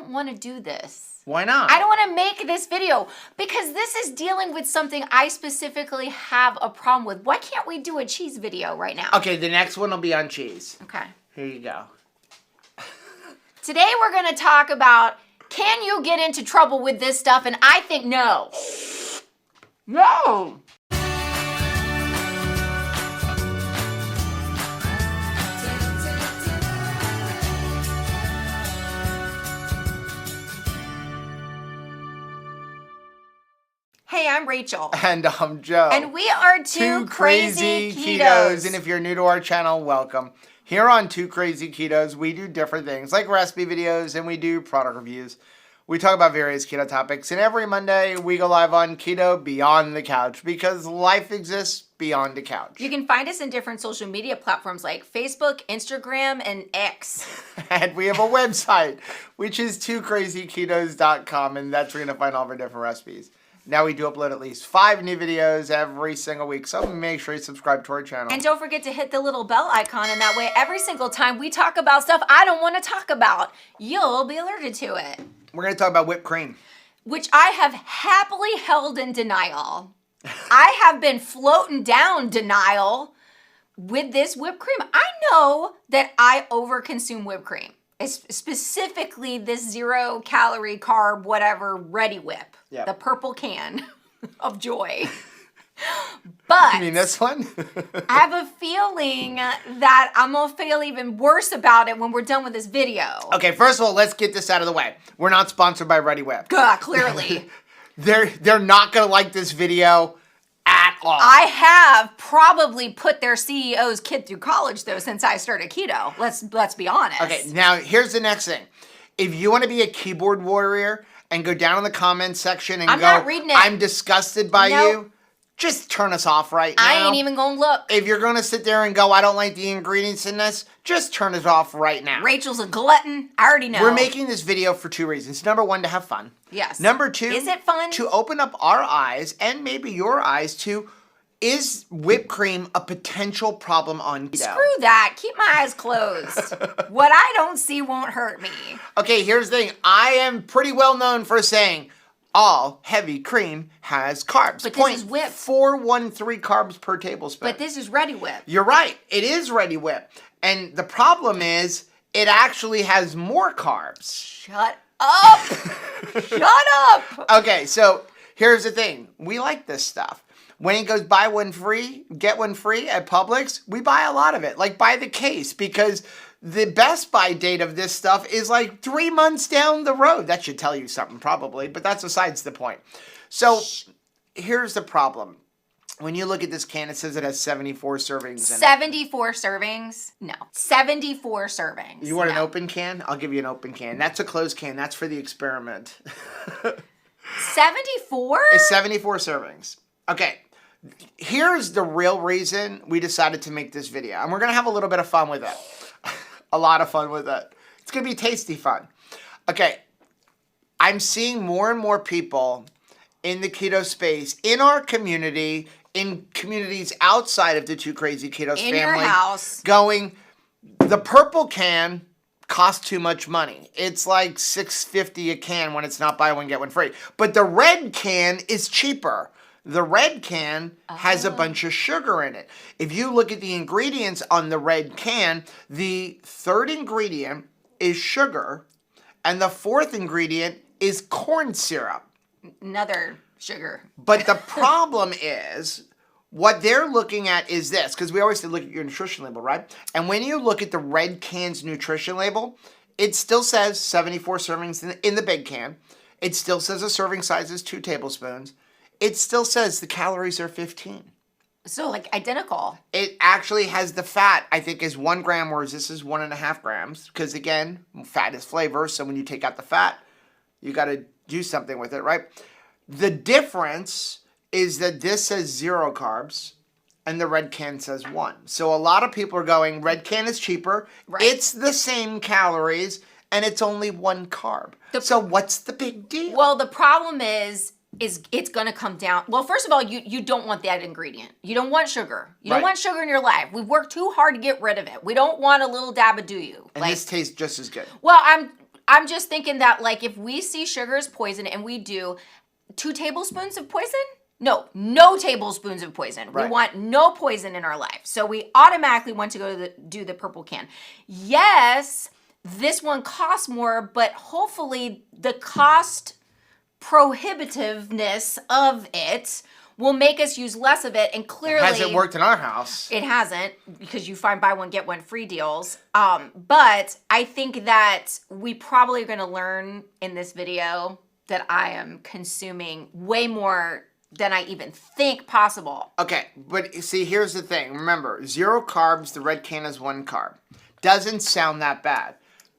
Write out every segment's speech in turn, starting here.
don't want to do this. Why not? I don't want to make this video because this is dealing with something I specifically have a problem with. Why can't we do a cheese video right now? Okay, the next one will be on cheese. Okay. Here you go. Today we're going to talk about, can you get into trouble with this stuff? And I think no. No! Hey, I'm Rachel. And I'm Joe. And we are two crazy ketos. And if you're new to our channel, welcome. Here on Two Crazy Ketos, we do different things like recipe videos and we do product reviews. We talk about various keto topics. And every Monday, we go live on Keto Beyond the Couch because life exists beyond the couch. You can find us in different social media platforms like Facebook, Instagram, and X. And we have a website, which is twocrazyketos.com. And that's where you're going to find all of our different recipes. Now we do upload at least 5 new videos every single week, so make sure you subscribe to our channel. And don't forget to hit the little bell icon, and that way every single time we talk about stuff I don't want to talk about, you'll be alerted to it. We're going to talk about whipped cream. Which I have happily held in denial. I have been floating down denial with this whipped cream. I know that I overconsume whipped cream. Specifically this 0 calorie carb whatever Ready Whip, the purple can of joy. But you mean this one? I have a feeling that I'm gonna feel even worse about it when we're done with this video. Okay, first of all, let's get this out of the way. We're not sponsored by Ready Whip. Clearly. They're not gonna like this video at all. I have probably put their CEO's kid through college though since I started keto. Let's be honest. Okay, now here's the next thing. If you want to be a keyboard warrior and go down in the comments section and I'm not reading it. I'm disgusted by you, just turn us off right now. I ain't even gonna look. If you're gonna sit there and go, I don't like the ingredients in this, just turn it off right now. Rachel's a glutton. I already know. We're making this video for 2 reasons. Number 1, to have fun. Yes. Number 2, is it fun? To open up our eyes and maybe your eyes to, is whipped cream a potential problem on keto? Screw that. Keep my eyes closed. What I don't see won't hurt me. Okay, here's the thing. I am pretty well known for saying all heavy cream has carbs. But this is whipped. 0.413 carbs per tablespoon. But this is Ready Whip. You're right. It is Ready Whip. And the problem is it actually has more carbs. Shut up. Shut up. Okay, so here's the thing. We like this stuff. When it goes buy one free, get one free at Publix, we buy a lot of it. Like buy the case because the best buy date of this stuff is like 3 months down the road. That should tell you something probably, but that's besides the point. So here's the problem. When you look at this can, it says it has 74 servings in it. 74 servings? No. 74 servings. You want an open can? I'll give you an open can. That's a closed can. That's for the experiment. 74? It's 74 servings. Okay. Here's the real reason we decided to make this video. And we're going to have a little bit of fun with it. A lot of fun with it. It's going to be tasty fun. Okay. I'm seeing more and more people in the keto space, in our community, in communities outside of the Two Crazy Ketos family. In your house. Going, the purple can costs too much money. It's like $6.50 a can when it's not buy one, get one free. But the red can is cheaper. The red can has a bunch of sugar in it. If you look at the ingredients on the red can, the 3rd ingredient is sugar, and the 4th ingredient is corn syrup. Another sugar. But the problem is, what they're looking at is this, because we always say look at your nutrition label, right? And when you look at the red can's nutrition label, it still says 74 servings in the big can. It still says a serving size is 2 tablespoons. It still says the calories are 15. So like identical. It actually has the fat, I think, is 1 gram, whereas this is 1.5 grams. Because again, fat is flavor. So when you take out the fat, you got to do something with it, right? The difference is that this says 0 carbs and the red can says 1. So a lot of people are going, red can is cheaper. Right. It's the same calories and it's only 1 carb. So what's the big deal? Well, the problem is it's going to come down. Well, first of all, you don't want that ingredient. You don't want sugar. You don't want sugar in your life. We've worked too hard to get rid of it. We don't want a little dab of do you. And this tastes just as good. Well, I'm just thinking that, like, if we see sugar is poison and we do 2 tablespoons of poison, no tablespoons of poison. Right. We want no poison in our life. So we automatically want to go to do the purple can. Yes, this one costs more, but hopefully the cost prohibitiveness of it will make us use less of it. And clearly, Has it worked in our house? It hasn't, because you find buy one, get one free deals. But I think that we probably are going to learn in this video that I am consuming way more than I even think possible. Okay, but see, here's the thing. Remember, 0 carbs, the red can is 1 carb. Doesn't sound that bad,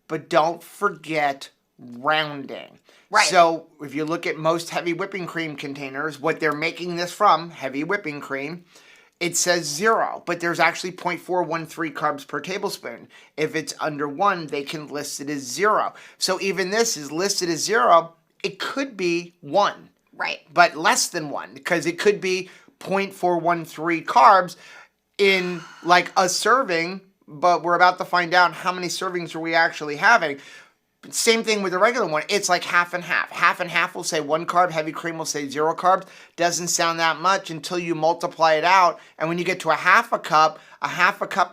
but don't forget rounding. Right. So if you look at most heavy whipping cream containers, what they're making this from, heavy whipping cream, it says 0, but there's actually 0.413 carbs per tablespoon. If it's under 1, they can list it as 0. So even this is listed as 0. It could be 1. Right. But less than 1, because it could be 0.413 carbs in like a serving, but we're about to find out how many servings are we actually having. Same thing with the regular one. It's like half and half. Half and half will say 1 carb. Heavy cream will say 0 carbs. Doesn't sound that much until you multiply it out. And when you get to a half a cup of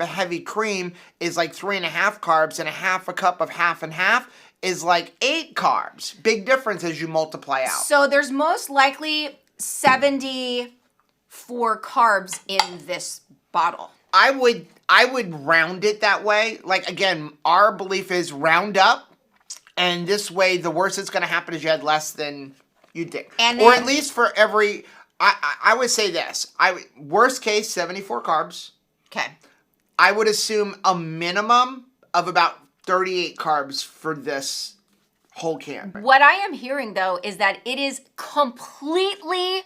heavy cream is like 3.5 carbs, and a half a cup of half and half is like 8 carbs. Big difference as you multiply out. So there's most likely 74 carbs in this bottle. I would round it that way. Like, again, our belief is round up. And this way, the worst that's going to happen is you had less than you think. And or then, at least for every, I would say this. Worst case, 74 carbs. Okay. I would assume a minimum of about 38 carbs for this whole can. What I am hearing, though, is that it is completely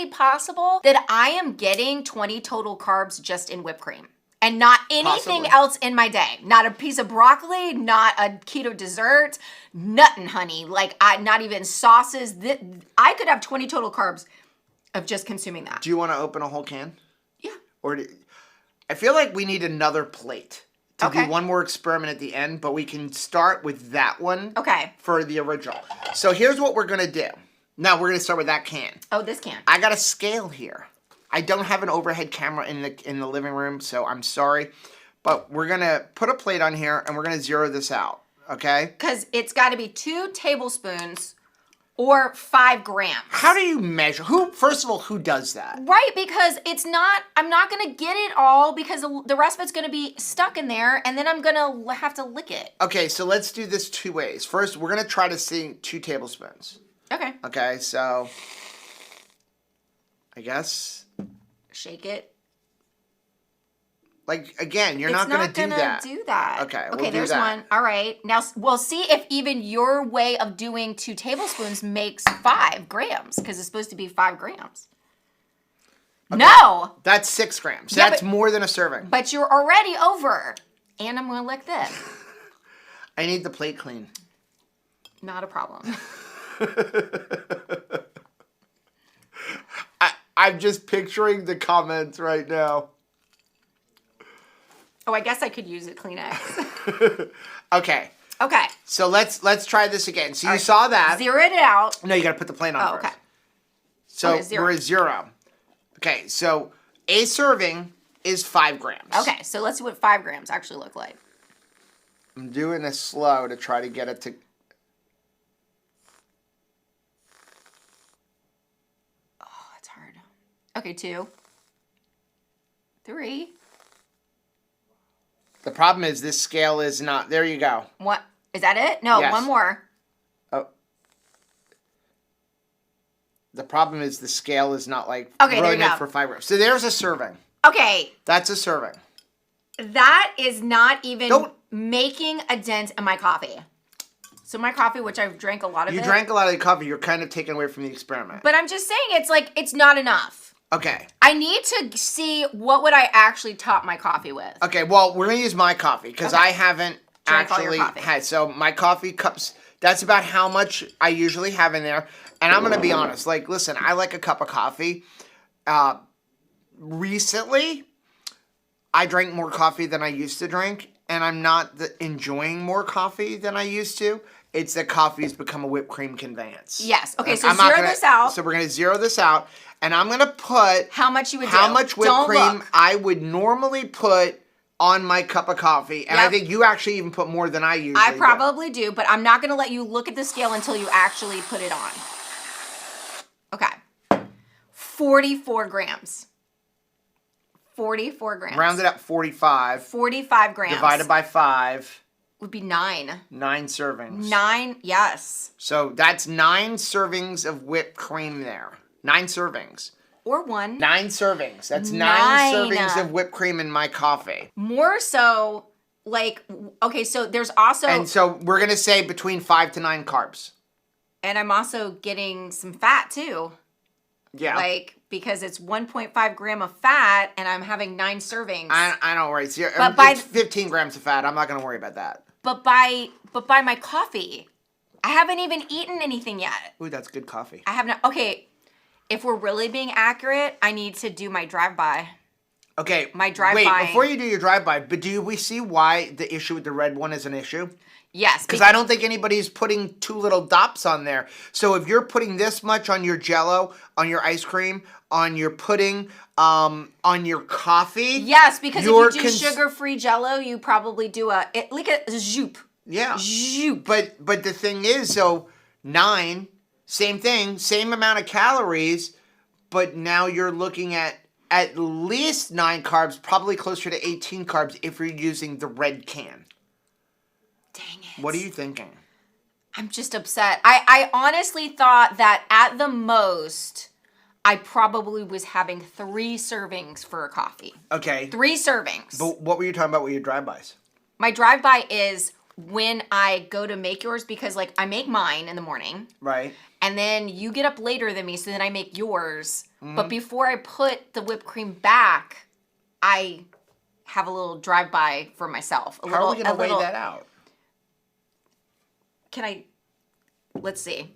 possible that I am getting 20 total carbs just in whipped cream. And not anything else in my day. Not a piece of broccoli, not a keto dessert, nothing, honey. Like, not even sauces. I could have 20 total carbs of just consuming that. Do you want to open a whole can? Yeah. I feel like we need another plate to Okay. do one more experiment at the end, but we can start with that one for the original. So here's what we're going to do. Now we're going to start with that can. Oh, this can. I got a scale here. I don't have an overhead camera in the living room, so I'm sorry. But we're going to put a plate on here, and we're going to zero this out, okay? Because it's got to be 2 tablespoons or 5 grams. How do you measure? First of all, who does that? Right, because I'm not going to get it all because the rest of it's going to be stuck in there, and then I'm going to have to lick it. Okay, so let's do this 2 ways. First, we're going to try to see 2 tablespoons. Okay. Okay, so I guess... Shake it. Like, again, you're not going to do that. It's not going to do that. Okay, Okay, we'll there's do that. one. All right. Now, we'll see if even your way of doing 2 tablespoons makes 5 grams, because it's supposed to be 5 grams. Okay. No! That's 6 grams. Yeah, That's more than a serving. But you're already over. And I'm going to lick this. I need the plate clean. Not a problem. I'm just picturing the comments right now. Oh, I guess I could use a Kleenex. Okay. Okay. So let's try this again. So you saw that. Zero it out. No, you got to put the plate on first. Okay. So Okay, 0. we're at 0. Okay, so a serving is 5 grams. Okay, so let's see what 5 grams actually look like. I'm doing this slow to try to get it to... Okay, 2, 3. The problem is this scale is not... There you go. What? Is that it? No, Yes. one more. Oh. The problem is the scale is not like Okay, really there you meant go. for 5 grams. So there's a serving. Okay. That's a serving. That is not even Don't- making a dent in my coffee. So my coffee, which I've drank a lot of You it. drank a lot of the coffee. You're kind of taken away from the experiment. But I'm just saying it's not enough. Okay. I need to see what would I actually top my coffee with. Okay, well, we're going to use my coffee because I haven't Drank all your actually coffee. had. So my coffee cups, that's about how much I usually have in there. And I'm going to be honest. Like, listen, I like a cup of coffee. Recently, I drank more coffee than I used to drink. and I'm not enjoying more coffee than I used to. It's that coffee has become a whipped cream conveyance. Yes. Okay, And so zero this out. So we're going to zero this out. And I'm going to put... How much you would how do. much whipped Don't cream look. I would normally put on my cup of coffee. And I think you actually even put more than I usually do. I probably do, but I'm not going to let you look at the scale until you actually put it on. Okay. 44 grams. 44 grams. Round it up 45. 45 grams. Divided by 5. Would be 9. 9 servings. 9, yes. So that's 9 servings of whipped cream there. 9 servings. Or 1. 9 servings. That's 9 servings of whipped cream in my coffee. More so, like, okay, so there's also... And so we're going to say between 5 to 9 carbs. And I'm also getting some fat, too. Yeah. Like, because it's 1.5 gram of fat, and I'm having 9 servings. I don't worry. But by... It's 15 grams of fat. I'm not going to worry about that. But by my coffee, I haven't even eaten anything yet. Ooh, that's good coffee. I have not. Okay, if we're really being accurate, I need to do my drive-by. Okay. My drive-by. Wait, before you do your drive-by, but do we see why the issue with the red one is an issue? Yes. Because I don't think anybody's putting 2 little dots on there. So if you're putting this much on your Jell-O, on your ice cream, on your pudding, on your coffee. Yes, because if you do sugar-free Jell-O, you probably do like a zoop. Yeah. Zoop. But the thing is, so 9, same thing, same amount of calories, but now you're looking at least 9 carbs, probably closer to 18 carbs if you're using the red can. Dang it. What are you thinking? I'm just upset. I honestly thought that at the most... I probably was having 3 servings for a coffee. Okay. 3 servings. But what were you talking about with your drive-bys? My drive-by is when I go to make yours because, like, I make mine in the morning. Right. And then you get up later than me, so then I make yours. Mm-hmm. But before I put the whipped cream back, I have a little drive-by for myself. How are we going to weigh that out? Can I... Let's see.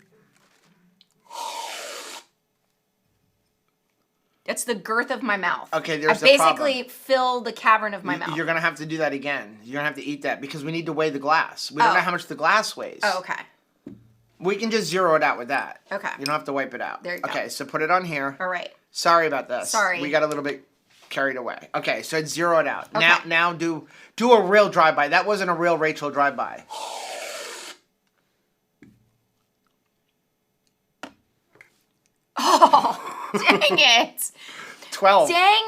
It's the girth of my mouth. Okay, there's I basically fill the cavern of my mouth. You're going to have to do that again. You're going to have to eat that because we need to weigh the glass. We don't know how much the glass weighs. Oh, okay. We can just zero it out with that. Okay. You don't have to wipe it out. There you go. Okay, so put it on here. All right. Sorry about this. Sorry. We got a little bit carried away. Okay, so it's zero it out. Okay. Now do a real drive-by. That wasn't a real Rachel drive-by. Oh, dang it. 12. Dang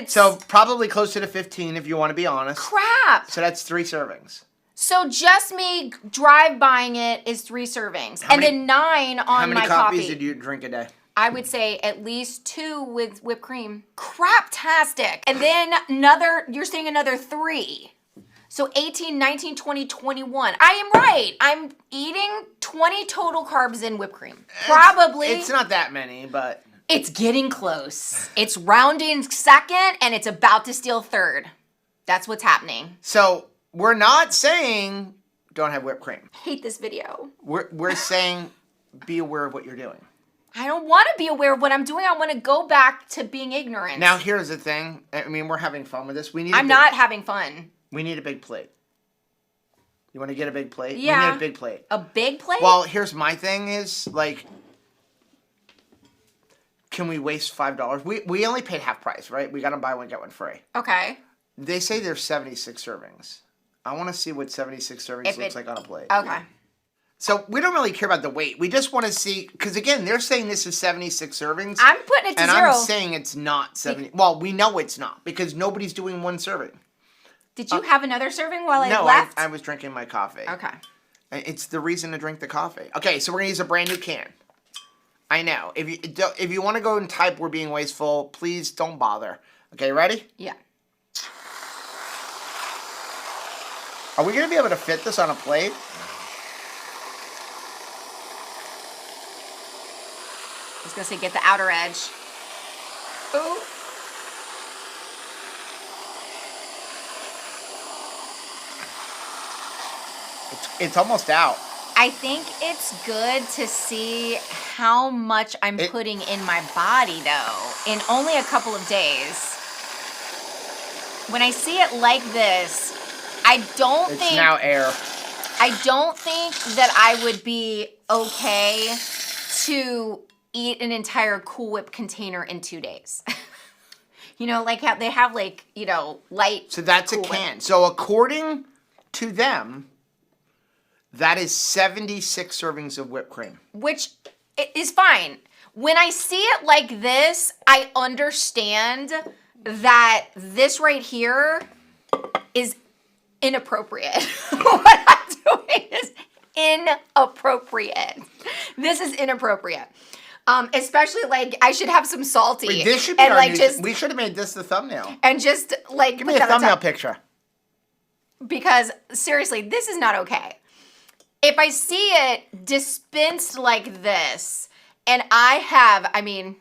it. So probably closer to 15 if you want to be honest. Crap. So that's 3 servings. So just me drive-buying it is 3 servings. Then 9 on my coffee. How many coffees did you drink a day? I would say at least 2 with whipped cream. Craptastic. And then you're saying another 3. So 18, 19, 20, 21. I am right. I'm eating 20 total carbs in whipped cream. Probably. It's not that many, but... It's getting close. It's rounding second, and it's about to steal third. That's what's happening. So, we're not saying don't have whipped cream. I hate this video. We're saying be aware of what you're doing. I don't want to be aware of what I'm doing. I want to go back to being ignorant. Now, here's the thing. I mean, we're having fun with this. I'm not having fun. We need a big plate. You want to get a big plate? Yeah. We need a big plate. A big plate? Well, here's my thing is, like, can we waste $5? We only paid half price, right? We got to buy one, get one free. Okay. They say there's 76 servings. I want to see what 76 servings looks like on a plate. Okay. So we don't really care about the weight. We just want to see, because again, they're saying this is 76 servings. I'm putting it to 0. And I'm saying it's not 70. Well, we know it's not, because nobody's doing 1 serving. Did you have another serving while I left? left? No, I was drinking my coffee. Okay. It's the reason to drink the coffee. Okay, so we're going to use a brand new can. I know. If you want to go and type we're being wasteful, please don't bother. Okay, ready? Yeah. Are we going to be able to fit this on a plate? I was going to say get the outer edge. Ooh. It's almost out. I think it's good to see how much I'm putting in my body, though, in only a couple of days. When I see it like this, I don't It's think now air. I don't think that I would be okay to eat an entire Cool Whip container in 2 days. You know, like how they have like, you know, light. So that's Cool a Whip. can. So according to them, that is 76 servings of whipped cream. Which is fine. When I see it like this, I understand that this right here is inappropriate. What I'm doing is inappropriate. This is inappropriate. Especially like I should have some salty. Wait, this should be and our like new, just we should have made this the thumbnail. and just like Give me a thumbnail picture. because seriously, this is not okay. If I see it dispensed like this, and I'm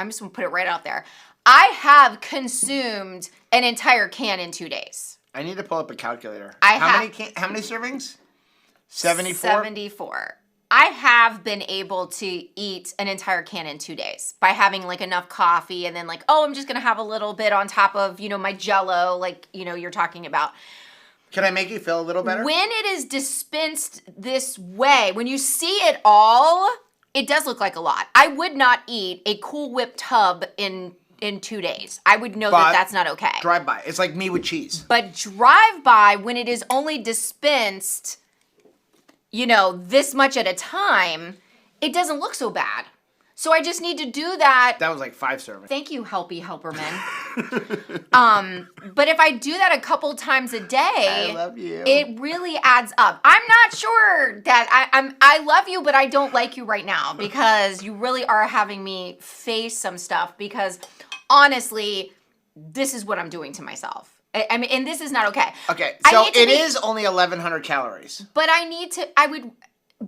just gonna put it right out there. I have consumed an entire can in 2 days. I need to pull up a calculator. How many servings? 74? 74. I have been able to eat an entire can in 2 days by having like enough coffee and then like, oh, I'm just gonna have a little bit on top of, you know, my Jell-O, like, you know, you're talking about. Can I make you feel a little better? When it is dispensed this way, when you see it all, it does look like a lot. I would not eat a Cool Whip tub in 2 days. I would know that that's not okay. Drive by. It's like me with cheese. But drive by, when it is only dispensed, you know, this much at a time, it doesn't look so bad. So I just need to do that. That was like 5 servings. Thank you, Helpy Helperman. But if I do that a couple times a day, I love you. It really adds up. I'm not sure that I love you, but I don't like you right now because you really are having me face some stuff because honestly, this is what I'm doing to myself. I mean, and this is not okay. Okay, so it is only 1,100 calories. But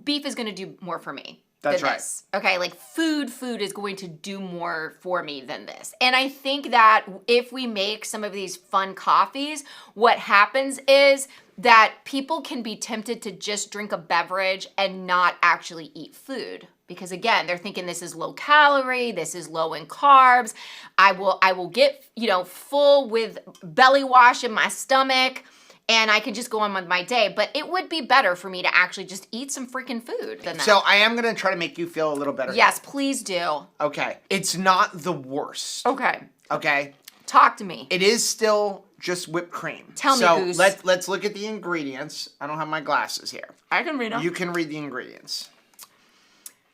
beef is going to do more for me. That's than right. This. Okay, like food is going to do more for me than this. And I think that if we make some of these fun coffees, what happens is that people can be tempted to just drink a beverage and not actually eat food. Because again, they're thinking this is low calorie, this is low in carbs. I will get, you know, full with belly wash in my stomach. And I can just go on with my day. But it would be better for me to actually just eat some freaking food than that. So I am going to try to make you feel a little better. Yes, please do. Okay. It's not the worst. Okay. Okay. Talk to me. It is still just whipped cream. Tell me, so Goose. let's look at the ingredients. I don't have my glasses here. I can read them. You can read the ingredients.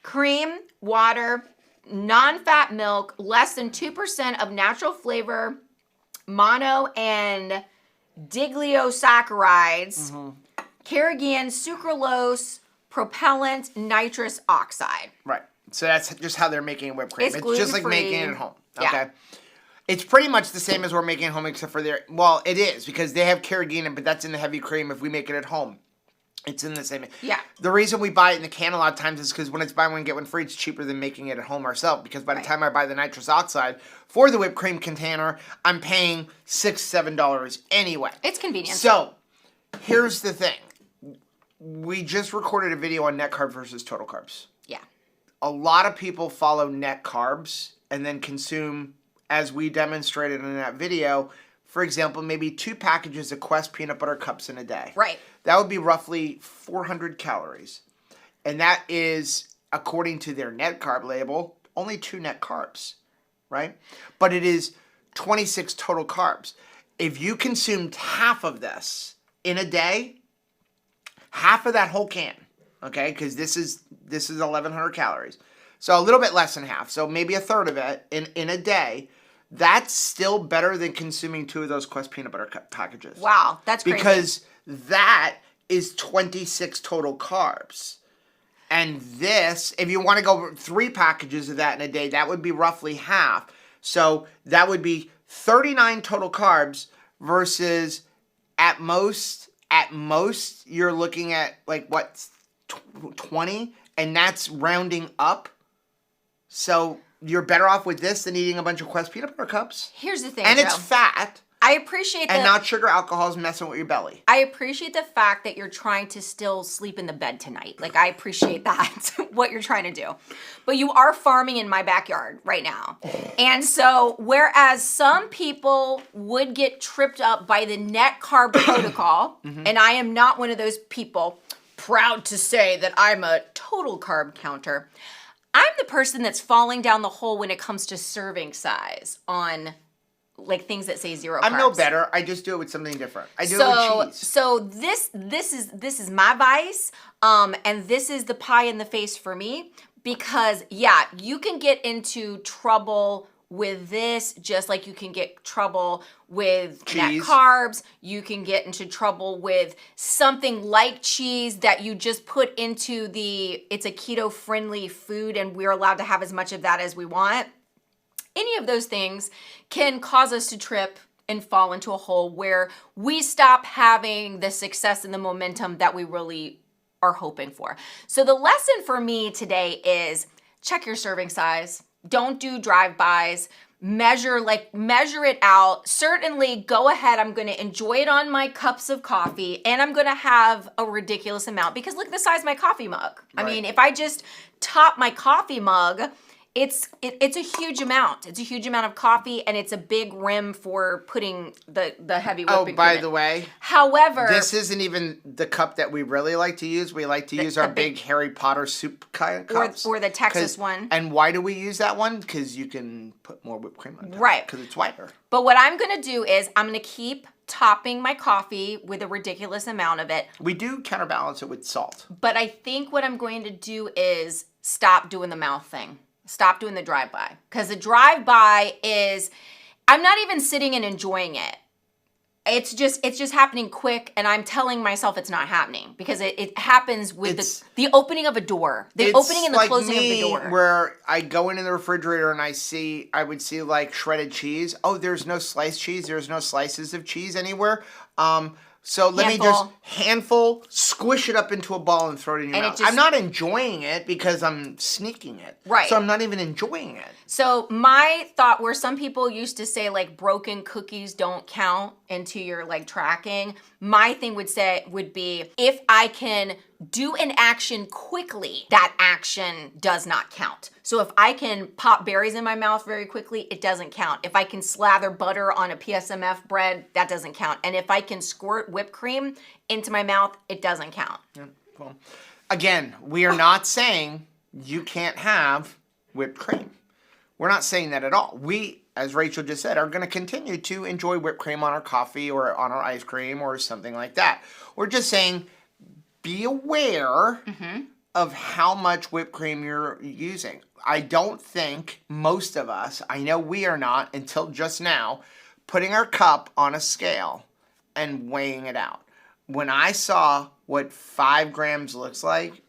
Cream, water, non-fat milk, less than 2% of natural flavor, mono and digliosaccharides, carrageenan, sucralose, propellant, nitrous oxide. Right. So that's just how they're making whipped cream. It's just like gluten-free. making it at home. Yeah. Okay. It's pretty much the same as we're making at home except for it is because they have carrageenan, but that's in the heavy cream. If we make it at home, it's in the same. Yeah. The reason we buy it in the can a lot of times is because when it's buy one, get one free, it's cheaper than making it at home ourselves. Because by the time I buy the nitrous oxide for the whipped cream container, I'm paying $6, $7 anyway. It's convenient. So, here's the thing. We just recorded a video on net carb versus total carbs. Yeah. A lot of people follow net carbs and then consume, as we demonstrated in that video, for example, maybe 2 packages of Quest peanut butter cups in a day. Right. That would be roughly 400 calories. And that is, according to their net carb label, only 2 net carbs, right? But it is 26 total carbs. If you consumed half of this in a day, half of that whole can, okay, because this is 1,100 calories. So a little bit less than half. So maybe a third of it in a day. That's still better than consuming 2 of those Quest peanut butter packages. Wow, that's crazy. Because that is 26 total carbs. And this, if you want to go 3 packages of that in a day, that would be roughly half. So that would be 39 total carbs versus at most you're looking at like what, 20? And that's rounding up. So you're better off with this than eating a bunch of Quest peanut butter cups. Here's the thing, And Joe. it's fat. I appreciate And not sugar, alcohol is messing with your belly. I appreciate the fact that you're trying to still sleep in the bed tonight. Like, I appreciate that, what you're trying to do. But you are farming in my backyard right now. And so, whereas some people would get tripped up by the net carb protocol, and I am not one of those people, proud to say that I'm a total carb counter, I'm the person that's falling down the hole when it comes to serving size on like things that say 0 carbs. I'm no better. I just do it with something different. I do it with cheese. So this is my vice, and this is the pie in the face for me, because yeah, you can get into trouble with this just like you can get trouble with net carbs. You can get into trouble with something like cheese that you just put into it's a keto friendly food and we're allowed to have as much of that as we want. Any of those things can cause us to trip and fall into a hole where we stop having the success and the momentum that we really are hoping for. So the lesson for me today is check your serving size. Don't do drive-bys. Measure it out. Certainly go ahead. I'm going to enjoy it on my cups of coffee and I'm going to have a ridiculous amount because look at the size of my coffee mug. Right. I mean, if I just top my coffee mug, it's a huge amount. It's a huge amount of coffee, and it's a big rim for putting the heavy whipping cream. By the way, however, this isn't even the cup that we really like to use. We like to use our big Harry Potter soup kind of cups, or the Texas one. And why do we use that one? Because you can put more whipped cream on top. Right. Because it's whiter. But what I'm gonna do is I'm gonna keep topping my coffee with a ridiculous amount of it. We do counterbalance it with salt. But I think what I'm going to do is stop doing the mouth thing. Stop doing the drive-by. Because the drive-by is, I'm not even sitting and enjoying it. It's just happening quick, and I'm telling myself it's not happening because it happens with the opening of a door. The opening and the closing of the door. Where I go into the refrigerator and I would see like shredded cheese. Oh, there's no sliced cheese. There's no slices of cheese anywhere. So let me just squish it up into a ball and throw it in your mouth. I'm not enjoying it because I'm sneaking it. Right. So I'm not even enjoying it. So my thought, where some people used to say like broken cookies don't count into your like tracking, my thing would be if I can do an action quickly, that action does not count. So if I can pop berries in my mouth very quickly, it doesn't count. If I can slather butter on a PSMF bread, that doesn't count. And if I can squirt whipped cream into my mouth, it doesn't count. Yeah, well, again, we are not saying you can't have whipped cream. We're not saying that at all. We, as Rachel just said, are going to continue to enjoy whipped cream on our coffee or on our ice cream or something like that. We're just saying be aware of how much whipped cream you're using. I don't think most of us, I know we are not until just now, putting our cup on a scale and weighing it out. When I saw what 5 grams looks like,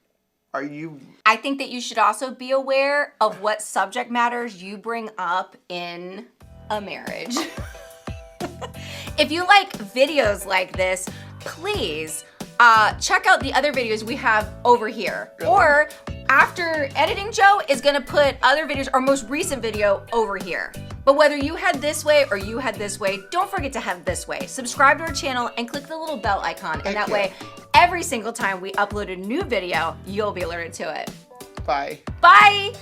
I think that you should also be aware of what subject matters you bring up in a marriage. If you like videos like this, please check out the other videos we have over here. Really? Or after editing, Joe is gonna put other videos, our most recent video over here. But whether you head this way or you head this way, don't forget to head this way. Subscribe to our channel and click the little bell icon. And that way, every single time we upload a new video, you'll be alerted to it. Bye. Bye.